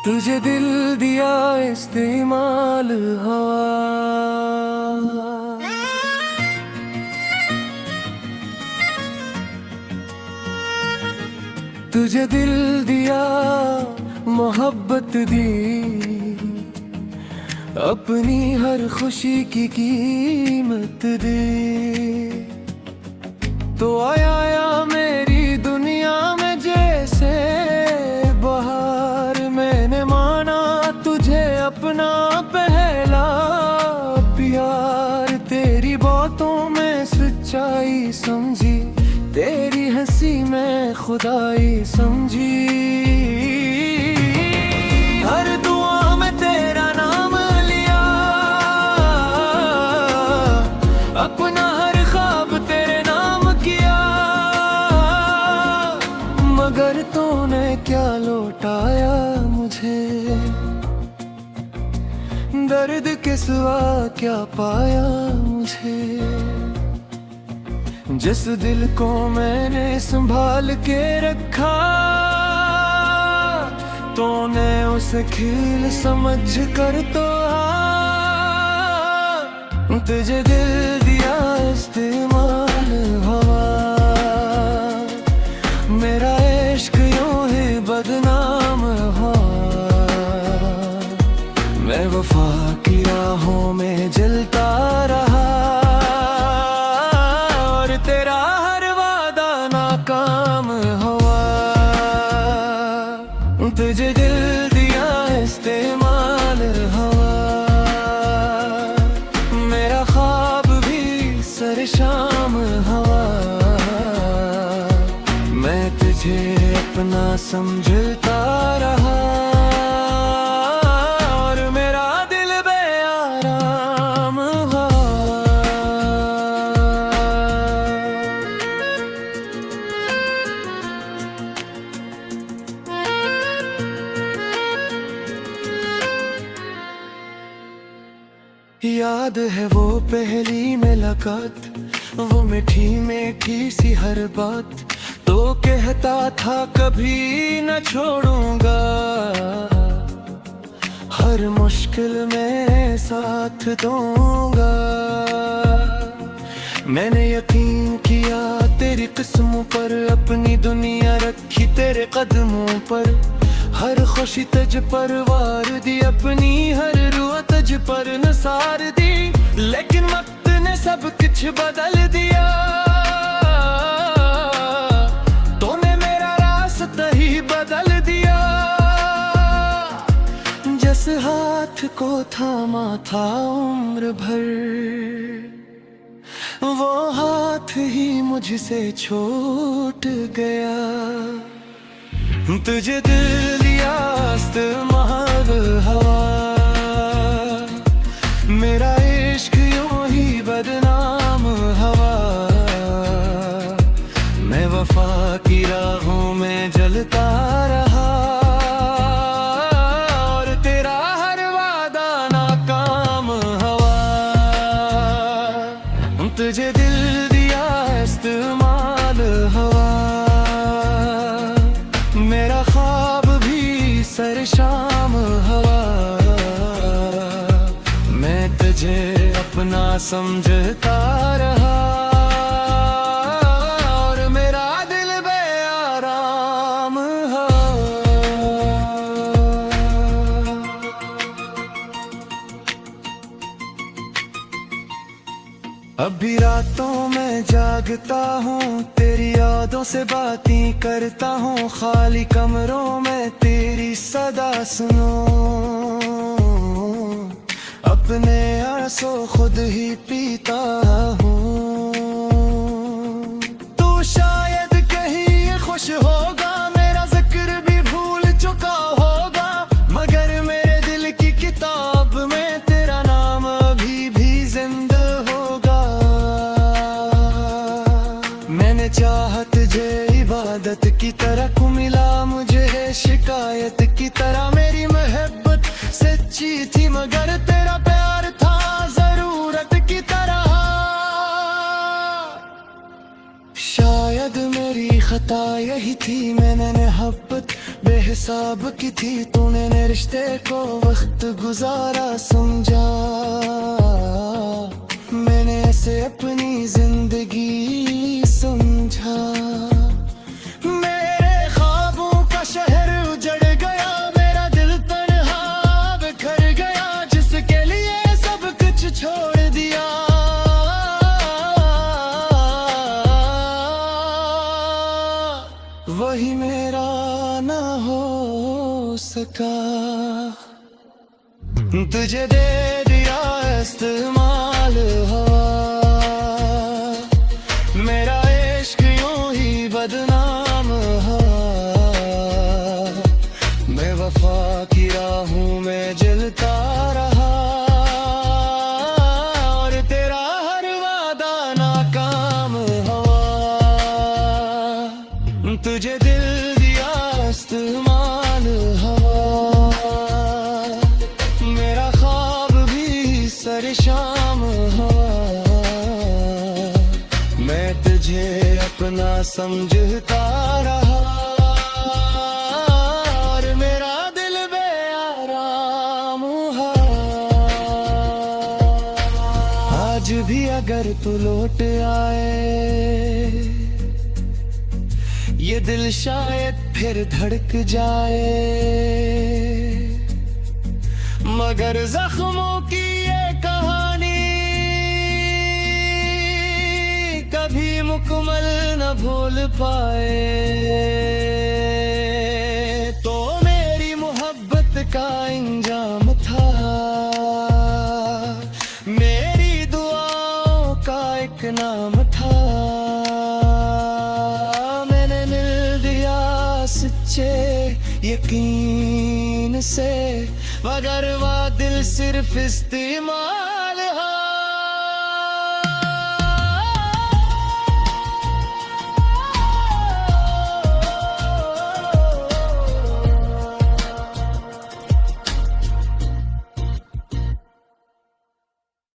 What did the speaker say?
तुझे दिल दिया इस्तेमाल हवा, तुझे दिल दिया मोहब्बत दी, अपनी हर खुशी की कीमत दे। तो आया मेरी दुनिया में जैसे बहार, मैंने माना तुझे अपना पहला प्यार। तेरी बातों में सच्चाई समझी, तेरी हंसी में खुदाई समझी। हर दुआ में तेरा नाम लिया, अपना हर ख्वाब तेरे नाम किया। मगर तूने क्या लौटाया मुझे, दर्द के सिवा क्या पाया मुझे। जिस दिल को मैंने संभाल के रखा, तूने उसे खिल समझ कर तो तुझे दिल दिया इस्तेमाल हवा। मेरा इश्क यूं ही बदनाम हुआ, मैं वफा की राहों में जलता रहा। तेरा हर वादा नाकाम हुआ, तुझे दिल दिया इस्तेमाल हवा। मेरा ख्वाब भी सरशाम हवा, मैं तुझे अपना समझता रहा। और मेरा दिल बेआराम हुआ। याद है वो पहली मुलाकात, वो मीठी मीठी सी हर बात। तो कहता था कभी न छोड़ूंगा, हर मुश्किल में साथ दूंगा। मैंने यकीन किया तेरी किस्मों पर, अपनी दुनिया रखी तेरे कदमों पर। हर खुशी तुझ पर वार दी, अपनी हर रूह तुझ पर नसार दी। लेकिन वक्त ने सब कुछ बदल दिया, तूने मेरा रास्ता ही बदल दिया। जिस हाथ को थामा था उम्र भर, वो हाथ ही मुझसे छूट गया। तुझे दिल दिया इस्तेमाल हवा, मेरा इश्क यूं ही बदनाम हवा। मैं वफा की राहों में जलता रहा, और तेरा हर वादा नाकाम हवा। तुझे दिल दिया इस्तेमाल हवा, मेरा ख्वाब भी सरशाम हवा। मैं तुझे अपना समझता रहा, और मेरा दिल बेआराम हुआ। अभी रातों में जागता हूँ, तेरी यादों से बातें करता हूँ। खाली कमरों में तेरी सदा सुनो, अपने आंसू खुद ही पीता हूँ। तू शायद कहीं खुश होगा, मेरा जिक्र भी भूल चुका होगा। मगर मेरे दिल की किताब में तेरा नाम अभी भी जिंदा होगा। मैंने चाहा तुझे इबादत की तरह, को मिला मुझे शिकायत की तरह। मेरी मोहब्बत सच्ची थी, मगर तेरा प्यार था जरूरत की तरह। शायद मेरी खता यही थी, मैंने मोहब्बत बेहिसाब की थी तूने ने रिश्ते को वक्त गुजारा समझा। मैंने ऐसे अपनी जिंदगी समझा। मेरे ख्वाबों का शहर उजड़ गया, मेरा दिल तन्हा बिखर गया, जिसके लिए सब कुछ छोड़ दिया। वही मेरा ना हो सका। तुझे दे दिया इस्तेमाल हवा, मेरा इश्क यूं ही बदनाम हुआ। बेवफा की राहों में जलता रहा, और तेरा हर वादा नाकाम हुआ। तुझे दिल दिया इस्तेमाल हवा, मेरा ख्वाब भी सरेशाम हुआ। मैं तुझे अपना समझता रहा, और मेरा दिल बेआराम हुआ। आज भी अगर तू लौट आए, ये दिल शायद फिर धड़क जाए। मगर जख्मों की ये कहानी कभी मुकम्मल न भूल पाए। तो मेरी मोहब्बत का इंजाम था, मेरी दुआओं का एक नाम था। सच्चे यकीन से, मगर वो दिल सिर्फ इस्तेमाल